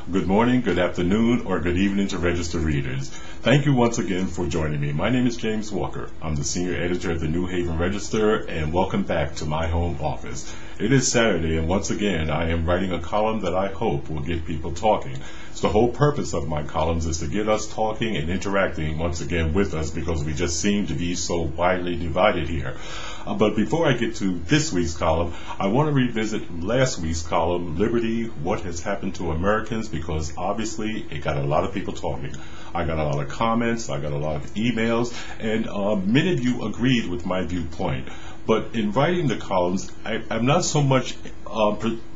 good morning, good afternoon, or good evening to registered readers. Thank you once again for joining me. My name is James Walker. I'm the senior editor of the New Haven Register, and welcome back to my home office. It is Saturday, and once again, I am writing a column that I hope will get people talking. So the whole purpose of my columns is to get us talking and interacting once again with us, because we just seem to be so widely divided here. But before I get to this week's column, I want to revisit last week's column, Liberty, What Has Happened to Americans, because obviously it got a lot of people talking. I got a lot of comments, I got a lot of emails, and many of you agreed with my viewpoint. But in writing the columns, I'm not so much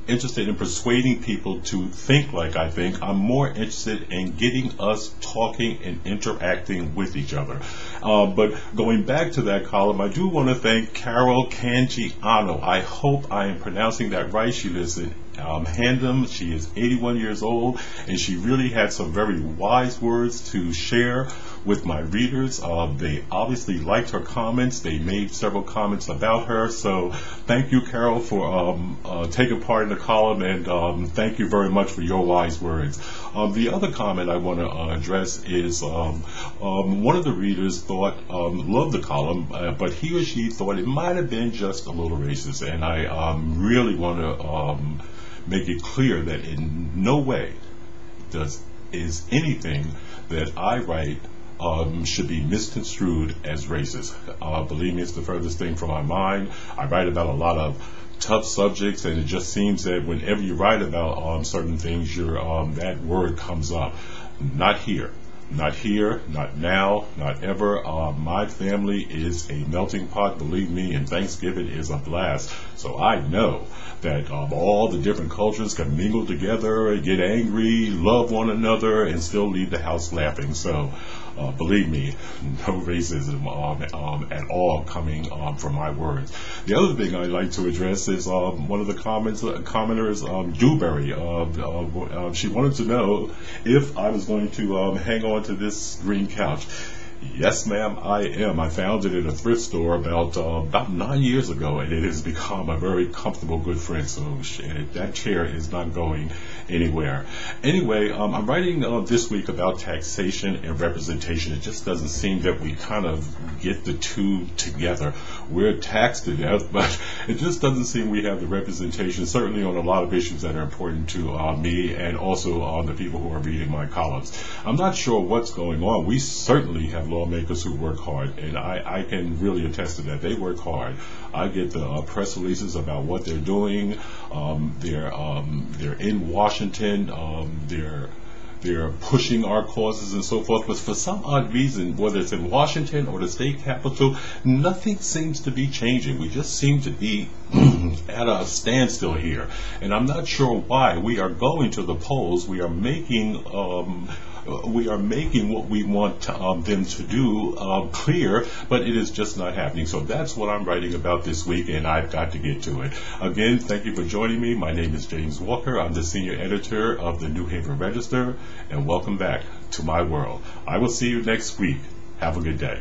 interested in persuading people to think like I think. I'm more interested in getting us talking and interacting with each other. But going back to that column, I do want to thank Carol Cangiano. I hope I am pronouncing that right. She lives in Handham. She is 81 years old, and she really had some very wise words to share with my readers. They obviously liked her comments. They made several comments about her. So thank you, Carol, for taking part in the column, and thank you very much for your wise words. The other comment I want to address is one of the readers loved the column, but he or she thought it might have been just a little racist, and I really want to make it clear that in no way is anything that I write should be misconstrued as racist. Believe me, it's the furthest thing from my mind. I write about a lot of tough subjects, and it just seems that whenever you write about certain things, that word comes up. Not here. Not here, not now, not ever. My family is a melting pot, believe me, and Thanksgiving is a blast. So I know that all the different cultures can mingle together, get angry, love one another, and still leave the house laughing. So believe me, no racism at all coming from my words. The other thing I'd like to address is one of the commenters, Dewberry. She wanted to know if I was going to hang on to this green couch. Yes, ma'am, I am. I found it at a thrift store about 9 years ago, and it has become a very comfortable, good friend. So that chair is not going anywhere. Anyway, I'm writing this week about taxation and representation. It just doesn't seem that we kind of get the two together. We're taxed to death, but it just doesn't seem we have the representation, certainly on a lot of issues that are important to me and also on the people who are reading my columns. I'm not sure what's going on. We certainly have lawmakers who work hard, and I can really attest to that. They work hard. I get the press releases about what they're doing. They're in Washington. They're pushing our causes and so forth. But for some odd reason, whether it's in Washington or the state capitol, nothing seems to be changing. We just seem to be at a standstill here, and I'm not sure why. We are going to the polls. We are making what we want them to do clear, but it is just not happening. So that's what I'm writing about this week, and I've got to get to it. Again, thank you for joining me. My name is James Walker. I'm the senior editor of the New Haven Register, and welcome back to my world. I will see you next week. Have a good day.